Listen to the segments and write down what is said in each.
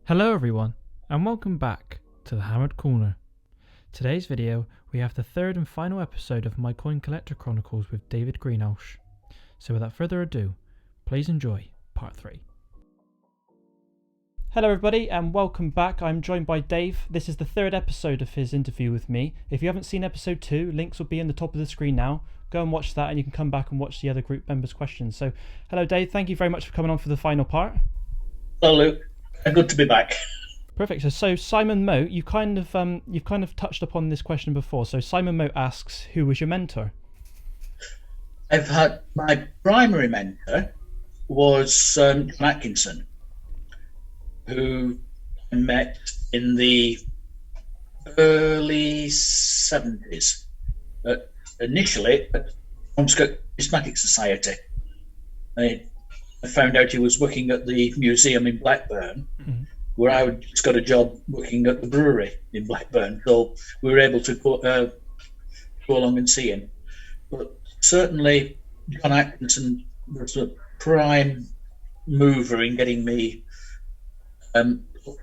Hello everyone, and welcome back to the Hammered Corner. Today's video, we have the third and final episode of my Coin Collector Chronicles with David Greenhalgh. So without further ado, please enjoy part 3. Hello everybody, and welcome back. I'm joined by Dave. This is the third episode of his interview with me. If you haven't seen episode 2, links will be in the top of the screen now. Go and watch that, and you can come back and watch the other group members' questions. So, hello Dave, thank you very much for coming on for the final part. Hello Luke. Good to be back. Perfect. So Simon Mote, you've kind of touched upon this question before. So Simon Mote asks, who was your mentor? I've had my primary mentor was John Atkinson, who I met in the early 70s. Initially at Fortuna Numismatics Society. I found out he was working at the museum in Blackburn, where I just got a job working at the brewery in Blackburn. So we were able to go along and see him. But certainly John Atkinson was a prime mover in getting me up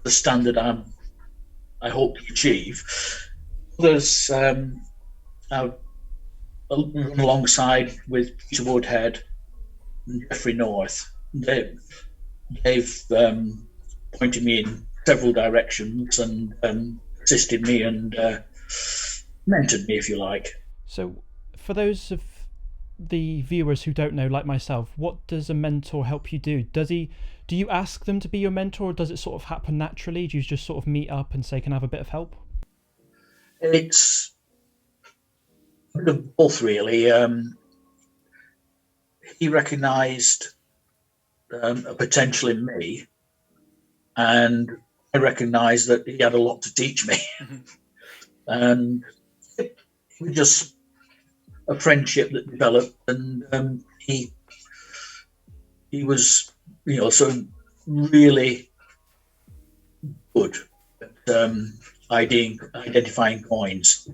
the standard I hope to achieve. Others I've run alongside with Peter Woodhead and Jeffrey North. They've pointed me in several directions and assisted me and mentored me, if you like. So for those of the viewers who don't know, like myself, what does a mentor help you do? Do you ask them to be your mentor, or does it sort of happen naturally? Do you just sort of meet up and say, can I have a bit of help? It's a bit of both, really. He recognised a potential in me, and I recognised that he had a lot to teach me. And it was just a friendship that developed, and he was, sort of really good at identifying coins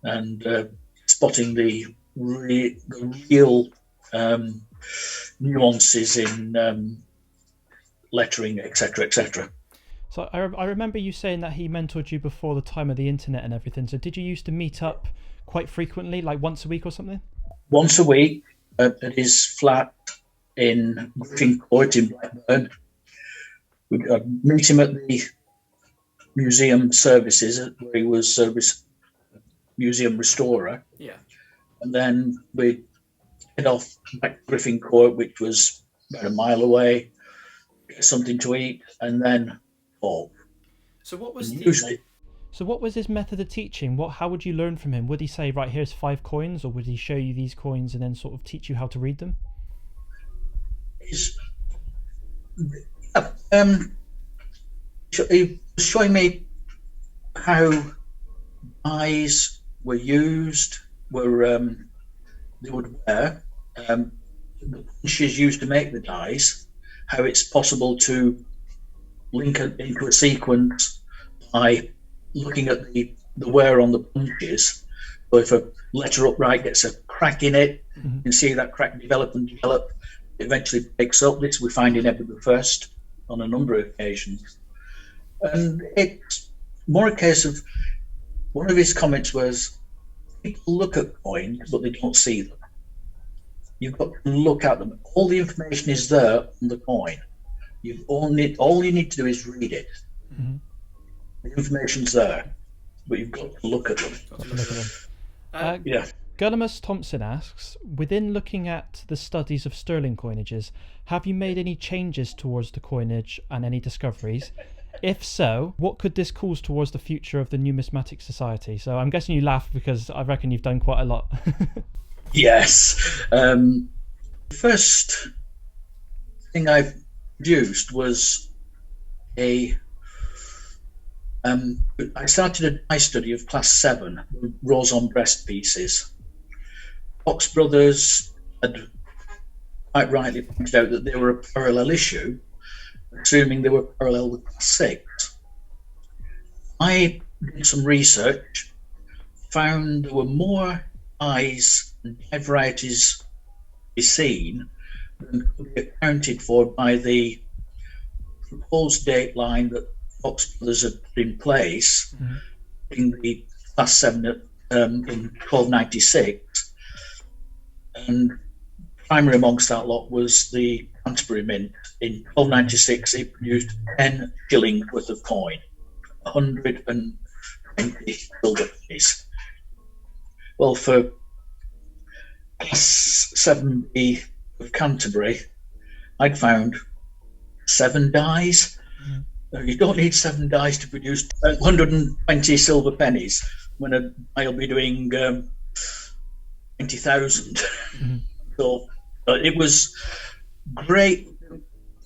and spotting the real nuances in lettering, etc., etc. So I remember you saying that he mentored you before the time of the internet and everything. So did you used to meet up quite frequently, like once a week or something? Once a week at his flat in Greenhalgh in Blackburn. We'd meet him at the museum services, where he was a museum restorer. Yeah. And then we'd head off back to Griffin Court, which was about a mile away, get something to eat, and then home. So what was his method of teaching? How would you learn from him? Would he say, right, here's 5 coins, or would he show you these coins and then sort of teach you how to read them? He was showing me how eyes were used, they would wear, the punches used to make the dies, how it's possible to link it into a sequence by looking at the wear on the punches. So if a letter upright gets a crack in it, you can see that crack develop and develop. It eventually breaks up. This we find in Edward I on a number of occasions. And it's more a case of, one of his comments was, people look at coins, but they don't see them. You've got to look at them. All the information is there on the coin. All you need to do is read it. The information's there, but you've got to look at them. Yeah. Gullamus Thompson asks, within looking at the studies of sterling coinages, have you made any changes towards the coinage and any discoveries? If so, what could this cause towards the future of the Numismatic Society? So I'm guessing you laugh because I reckon you've done quite a lot. Yes. The first thing I produced was I started a die study of class 7, rows on breast pieces. Fox Brothers had quite rightly pointed out that they were a parallel issue, assuming they were parallel with class 6. I did some research, found there were more eyes and varieties be seen than could be accounted for by the proposed date line that Fox Brothers had put in place in the Class 7 in 1296, and primary amongst that lot was the Canterbury Mint. In 1296, it produced 10 shillings worth of coin, 120 silver pennies. Well, for Class 7B of Canterbury, I'd found 7 dies. You don't need 7 dies to produce 120 silver pennies when I'll be doing 20,000. So it was great. There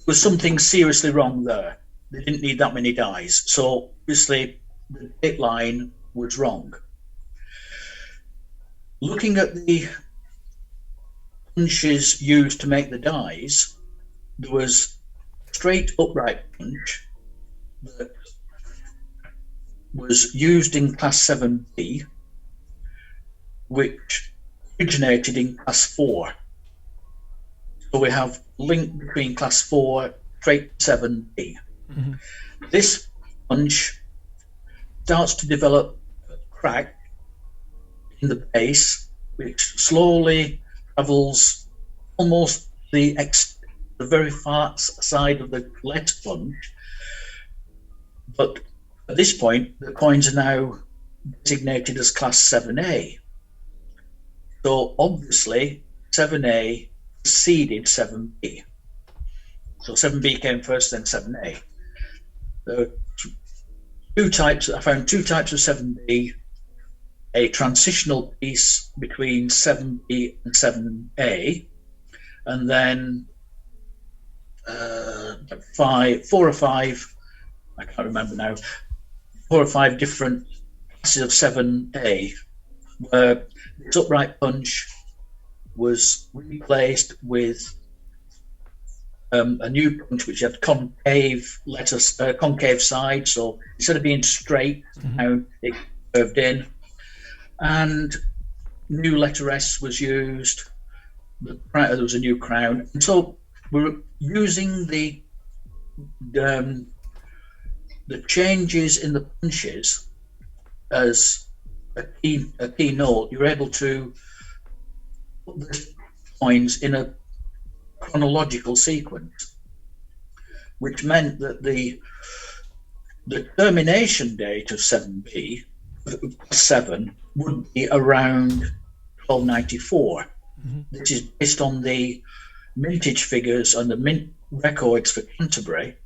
was something seriously wrong there. They didn't need that many dies. So obviously the date line was wrong. Looking at the punches used to make the dies, there was straight upright punch that was used in Class 7B, which originated in Class 4. So we have a link between Class 4 straight to 7B. This punch starts to develop a crack in the base, which slowly travels almost the very far side of the letter punch. But at this point, the coins are now designated as Class 7A. So obviously, 7A preceded 7B. So 7B came first, then 7A. There are two types. I found 2 types of 7B. A transitional piece between 7B and 7A, and then 4 or 5, I can't remember now, 4 or 5 different classes of 7A, where this upright punch was replaced with a new punch which had concave concave side. So instead of being straight, now it curved in. And new letter S was used. There was a new crown, and so we're using the changes in the punches as a key note. You're able to put the coins in a chronological sequence, which meant that the termination date of 7B, 7, would be around 1294. This is based on the mintage figures and the mint records for Canterbury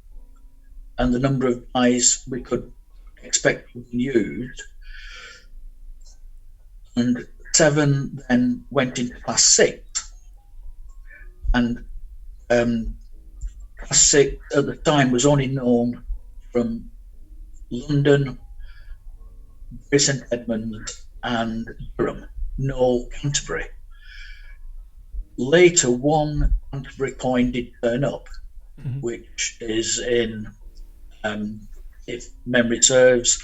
and the number of dies we could expect to be used. And 7 then went into Class 6. And Class 6 at the time was only known from London, St Edmunds and Durham, no Canterbury. Later, one Canterbury coin did turn up, which is in, if memory serves,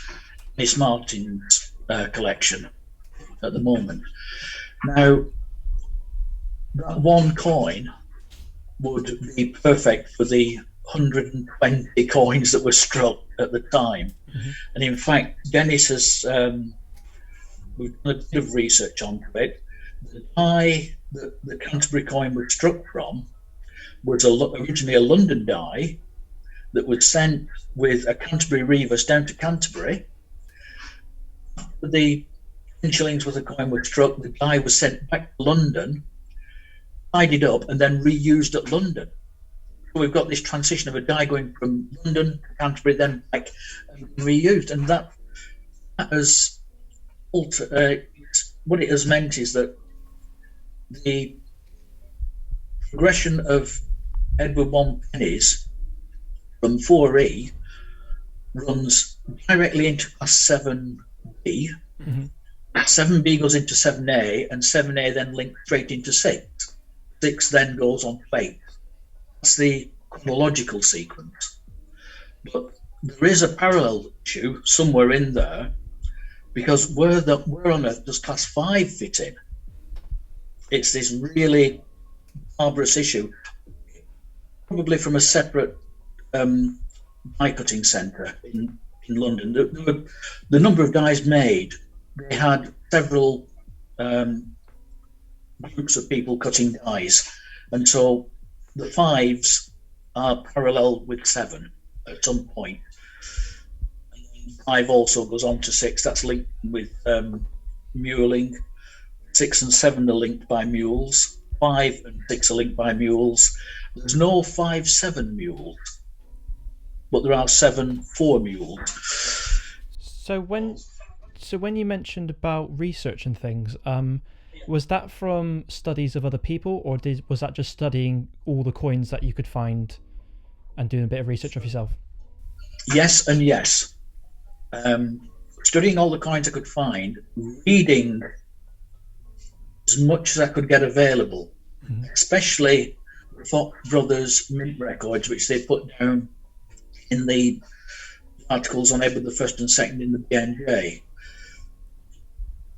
Miss Martin's collection at the moment. Now, that one coin would be perfect for the 120 coins that were struck at the time. And in fact, Dennis has we've done a bit of research onto it. The die that the Canterbury coin was struck from was originally a London die that was sent with a Canterbury reverse down to Canterbury. After the 10 shillings worth of coin was struck, the die was sent back to London, tidied up, and then reused at London. So we've got this transition of a die going from London to Canterbury, then back and reused, and that has what it has meant is that the progression of Edward 1 pennies from 4E runs directly into Class 7B. 7B goes into 7A, and 7A then links straight into 6. 6 then goes on to 8. That's the chronological sequence. But there is a parallel issue somewhere in there, because where on earth does Class 5 fit in? It's this really barbarous issue, probably from a separate die cutting centre in London. The number of dies made, they had several groups of people cutting dies, and so the 5s are parallel with 7 at some point. And then 5 also goes on to 6. That's linked with muling. 6 and 7 are linked by mules. 5 and 6 are linked by mules. There's no 5-7 mules, but there are 7-4 mules. So when you mentioned about research and things, was that from studies of other people, or was that just studying all the coins that you could find and doing a bit of research of yourself? Yes and yes. Studying all the coins I could find, reading as much as I could get available, especially the Fox Brothers mint records, which they put down in the articles on Edward I and II in the BNJ.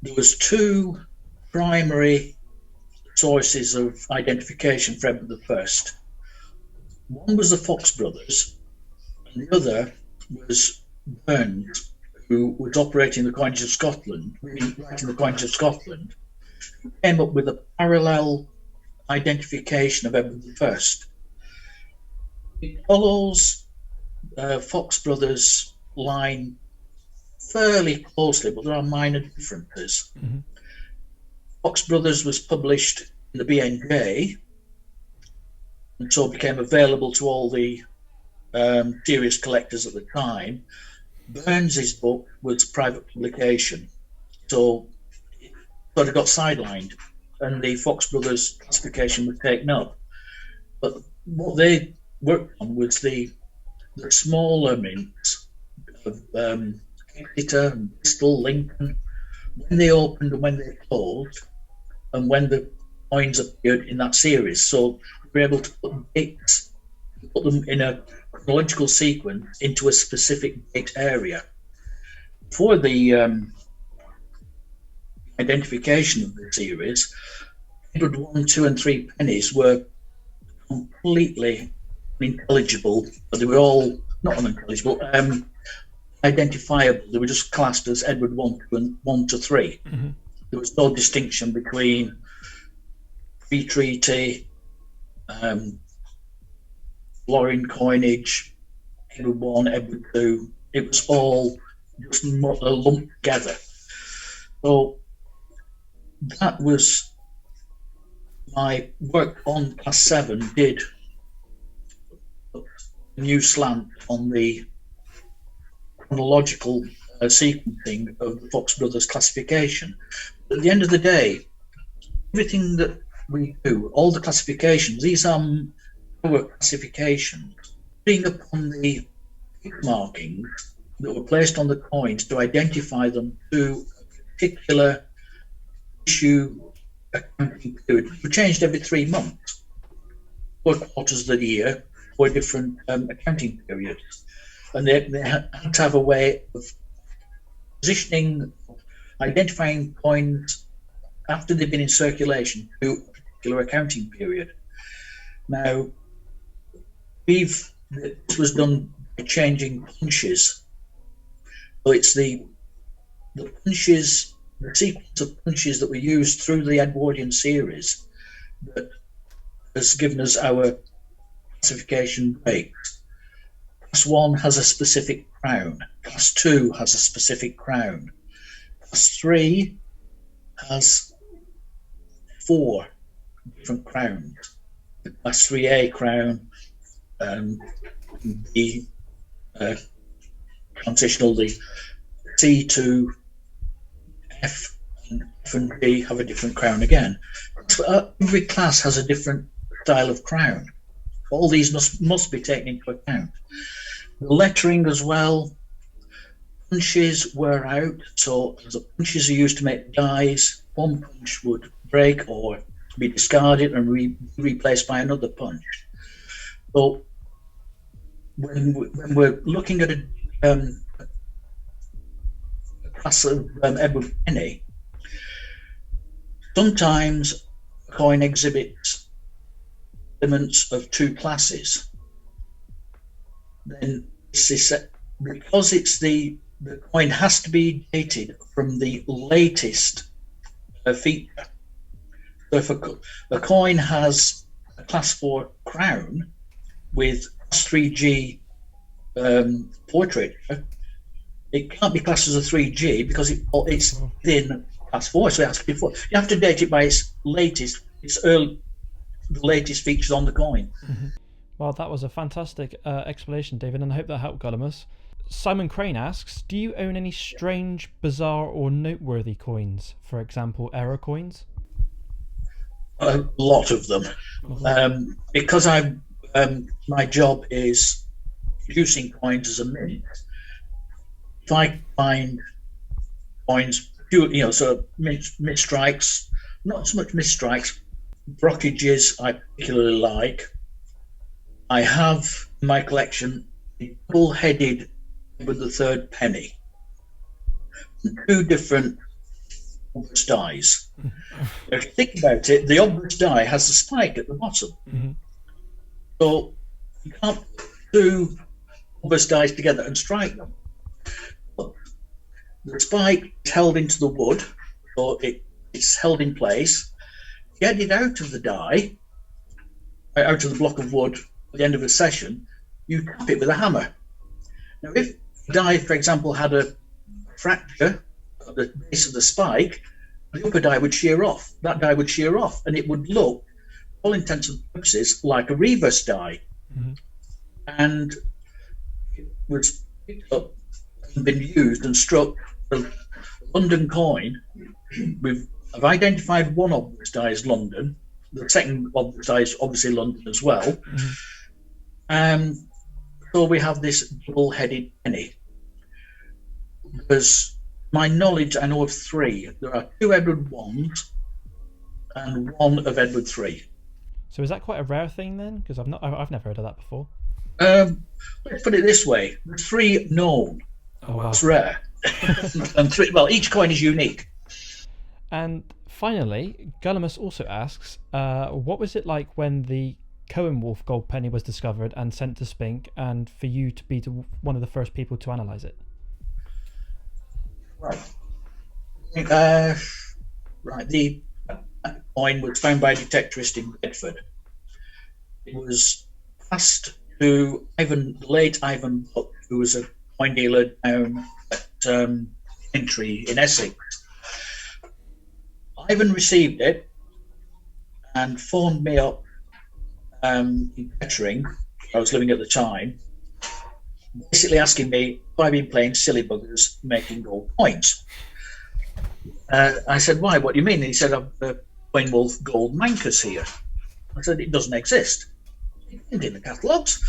There was 2 primary sources of identification for Edward I. One was the Fox Brothers, and the other was Burns, who was operating the coinage of Scotland, writing the coinage of Scotland, who came up with a parallel identification of Edward I. It follows Fox Brothers line fairly closely, but there are minor differences. Mm-hmm. Fox Brothers was published in the BNJ, and so became available to all the serious collectors at the time. Burns's book was private publication, so it sort of got sidelined, and the Fox Brothers classification was taken up. But what they worked on was the smaller mints of Exeter and Bristol, Lincoln, when they opened and when they closed, and when the coins appeared in that series. So we were able to put them in a chronological sequence into a specific date area. For the identification of the series, Edward 1, 2, and 3 pennies were completely unintelligible, but they were all not unintelligible, identifiable. They were just classed as Edward 1, 2, and 1 to 3. Mm-hmm. There was no distinction between pre-treaty, florin coinage, Edward 1, Edward 2. It was all just lumped together. So that was my work on Class 7, did a new slant on the chronological sequencing of the Fox Brothers classification. At the end of the day, everything that we do, all the classifications, these are our classifications, being upon the markings that were placed on the coins to identify them to a particular issue accounting period. We changed every 3 months, 4 quarters of the year, 4 different accounting periods. And they had to have a way of positioning, identifying coins after they've been in circulation to a particular accounting period. Now, this was done by changing punches. So it's the punches, the sequence of punches that were used through the Edwardian series that has given us our classification breaks. Class 1 has a specific crown. Class 2 has a specific crown. Class 3 has 4 different crowns. The Class 3A crown, the transitional, the C to F and G have a different crown again. So every class has a different style of crown. All these must be taken into account. The lettering as well, punches wear out, so as the punches are used to make dies, one punch would break or be discarded and replaced by another punch. So when we're looking at a class of Edward penny, sometimes a coin exhibits elements of 2 classes. Then because it's the coin has to be dated from the latest feature. So if a coin has a class 4 crown with class 3G portraiture, it can't be classed as a 3G because it's within class 4, so it has to be 4. You have to date it by its latest, the latest features on the coin. Mm-hmm. Well, that was a fantastic explanation, David, and I hope that helped Golemus. Simon Crane asks, do you own any strange, bizarre or noteworthy coins? For example, error coins? A lot of them. Because my job is producing coins as a mint. If I find coins, so mid strikes, not so much mid strikes, brockages I particularly like. I have in my collection a double-headed with the third penny, 2 different obverse dies. If you think about it, the obverse die has a spike at the bottom. Mm-hmm. So you can't put 2 obverse dies together and strike them. But the spike is held into the wood, so it's held in place. Get it out of the die, out of the block of wood at the end of a session, you tap it with a hammer. Now, if the die, for example, had a fracture at the base of the spike, the upper die would shear off. That die would shear off, and it would look, for all intents and purposes, like a reverse die. Mm-hmm. And it was picked up and been used and struck the London coin. I've identified one obverse die as London. The second obverse die is obviously London as well. Mm-hmm. So we have this double-headed penny. Because my knowledge, I know of 3. There are 2 Edward 1s and 1 of Edward 3. So is that quite a rare thing then? Because I've never heard of that before. Let's put it this way: there's 3 known. Oh, wow. It's rare. And 3. Well, each coin is unique. And finally, Golemus also asks, what was it like when the Coenwulf gold penny was discovered and sent to Spink, and for you to be one of the first people to analyse it? Right. The coin was found by a detectorist in Bedford. It was passed to the late Ivan Buck, who was a coin dealer down at Entry in Essex. Ivan received it and phoned me up in Kettering, I was living at the time, basically asking me if I'd been playing silly buggers making gold coins. I said, why? What do you mean? And he said, I've Coenwulf gold mancus here. I said, it doesn't exist. It isn't in the catalogues.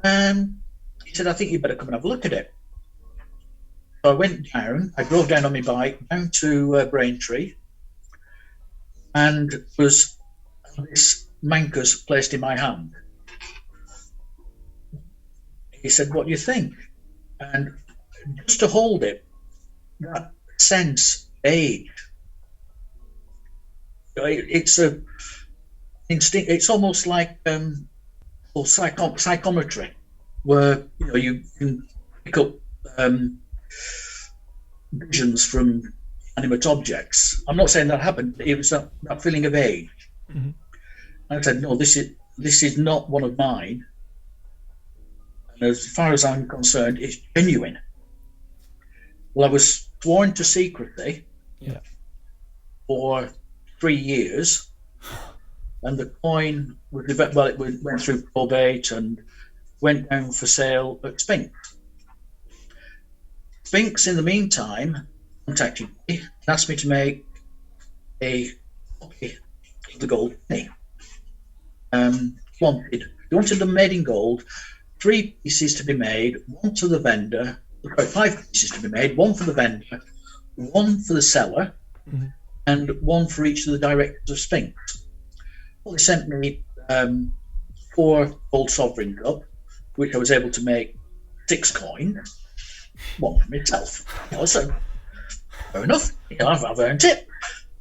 He said, I think you better come and have a look at it. So I went down, I drove down on my bike, down to Braintree, and was this mancus placed in my hand. He said, what do you think? And just to hold it, that sense age, it's a instinct. It's almost like psychometry, where you can pick up visions from animate objects. I'm not saying that happened. It was that feeling of age. Mm-hmm. I said, no, this is not one of mine. And as far as I'm concerned, it's genuine. Well, I was sworn to secrecy for 3 years, and the coin it went through probate and went down for sale at Spinks. Spinks, in the meantime, contacted me and asked me to make a copy of the gold penny. They wanted them made in gold, 3 pieces to be made, 1 to the vendor, 5 pieces to be made, 1 for the vendor, 1 for the seller, mm-hmm. and 1 for each of the directors of Spinks. Well, they sent me 4 gold sovereigns up, which I was able to make 6 coins, 1 for myself. So fair enough, I've earned it.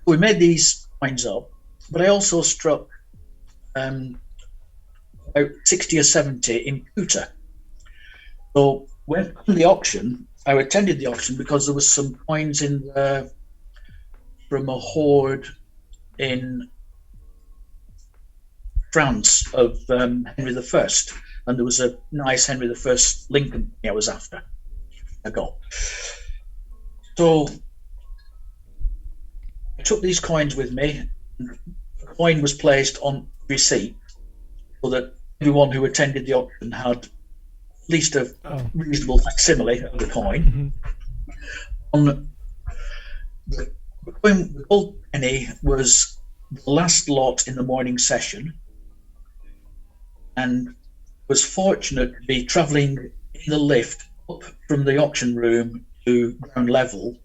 We made these coins up, but I also struck about 60 or 70 in pewter. So when the auction, I attended the auction because there was some coins in there from a hoard in France of Henry I, and there was a nice Henry I Lincoln I was after. I got. So I took these coins with me. A coin was placed on receipt so that everyone who attended the auction had at least a reasonable facsimile of the coin. On the coin, the gold penny was the last lot in the morning session, and was fortunate to be travelling in the lift up from the auction room to ground level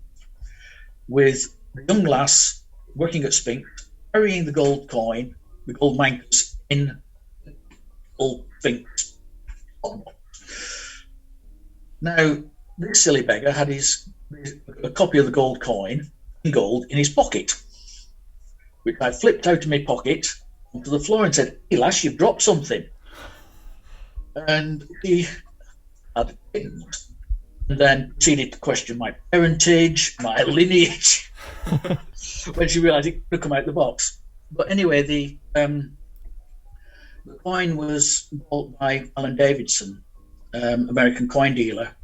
with a young lass working at Sphinx, carrying the gold coin, the gold mancus in the gold Sphinx. Now, this silly beggar had a copy of the gold coin in gold in his pocket, which I flipped out of my pocket onto the floor and said, "Hey lass, you've dropped something." And he had it, and then proceeded to question my parentage, my lineage, when she realised it could come out the box. But anyway, the coin was bought by Alan Davidson, American coin dealer,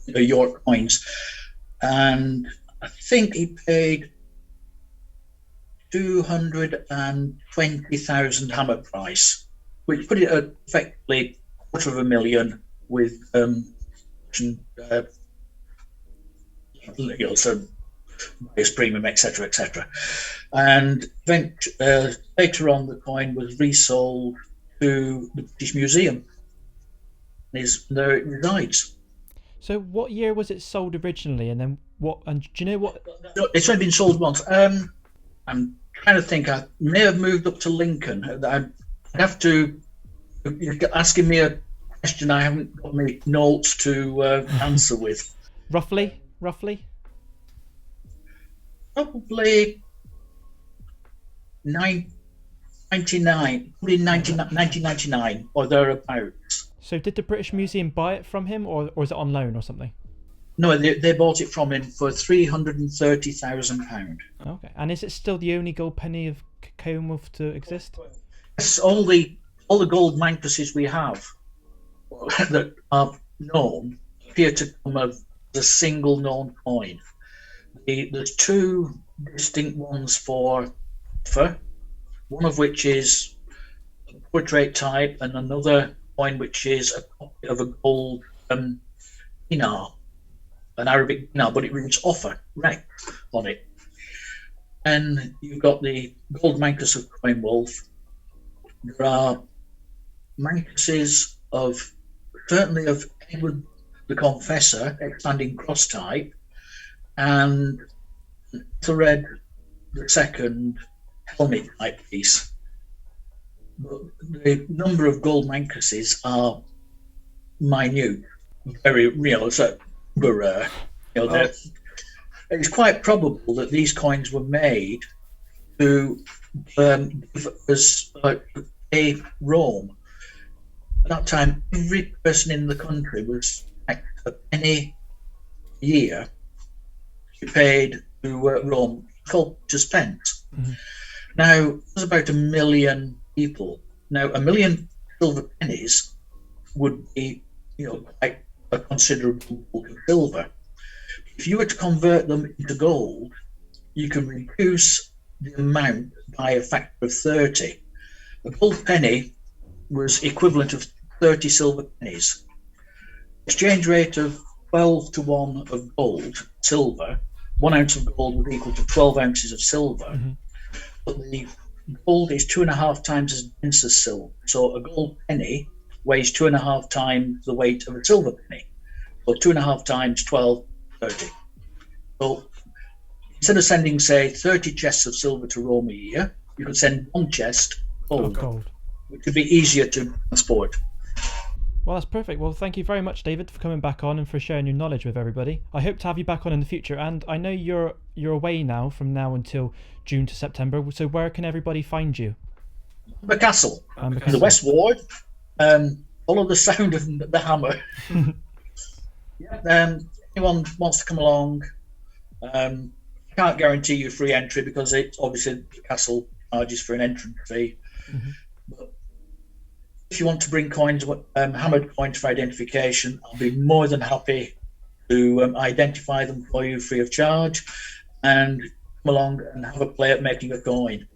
York Coins, and I think he paid 220,000 hammer price, which put it at effectively $250,000 with so buyer's premium, etc., etc. And then later on, the coin was resold to the British Museum. There it resides. So, what year was it sold originally, and then what? And do you know what? It's only been sold once. I'm trying to think. I may have moved up to Lincoln. I'd have to. You're asking me a question I haven't got my notes to answer with. Roughly? Probably 1999 or thereabouts. So did the British Museum buy it from him, or is it on loan or something? No, they bought it from him for £330,000. Okay, and is it still the only gold penny of Coenwulf to exist? Yes, all the gold mancuses we have that are known appear to come of the single known coin. There's two distinct ones for one of which is a portrait type, and another coin which is a copy of a gold dinar, an Arabic dinar, but it reads offer rec on it. And you've got the gold mancus of Coenwulf. There are mancuses of certainly of Edward the Confessor, expanding cross type, and Ethelred II helmet type piece. But the number of gold mancuses are minute, very real, so rare. It's quite probable that these coins were made to pay Rome. At that time, every person in the country was taxed a penny a year to be paid to Rome, called just pence. Mm-hmm. Now, there's about 1 million people. Now, 1 million silver pennies would be, quite a considerable bulk of silver. If you were to convert them into gold, you can reduce the amount by a factor of 30. A gold penny was equivalent of 30 silver pennies. Exchange rate of 12 to 1 of gold, silver, 1 ounce of gold would equal to 12 ounces of silver. Mm-hmm. But the gold is 2.5 times as dense as silver. So a gold penny weighs 2.5 times the weight of a silver penny. So 2.5 times 12, 30. So instead of sending, say, 30 chests of silver to Rome a year, you could send 1 chest gold, which would be easier to transport. Well, that's perfect. Well, thank you very much, David, for coming back on and for sharing your knowledge with everybody. I hope to have you back on in the future, and I know you're away now from now until June to September, so where can everybody find you? The Castle. In the West Ward, follow the sound of the hammer. Anyone wants to come along, can't guarantee you free entry because it's obviously the castle charges for an entrance fee. But if you want to bring coins, hammered coins for identification, I'll be more than happy to identify them for you free of charge and come along and have a play at making a coin.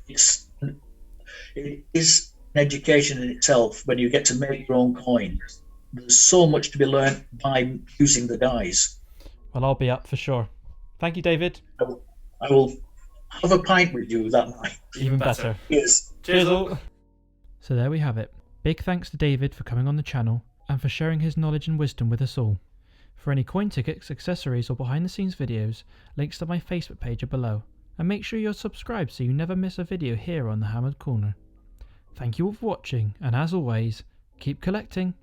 It is an education in itself when you get to make your own coins. There's so much to be learned by using the dies. Well, I'll be up for sure. Thank you, David. I will have a pint with you that night. Even better. Yes. Cheers all. So there we have it. Big thanks to David for coming on the channel and for sharing his knowledge and wisdom with us all. For any coin tickets, accessories or behind the scenes videos, links to my Facebook page are below. And make sure you're subscribed so you never miss a video here on the Hammered Corner. Thank you all for watching, and as always, keep collecting.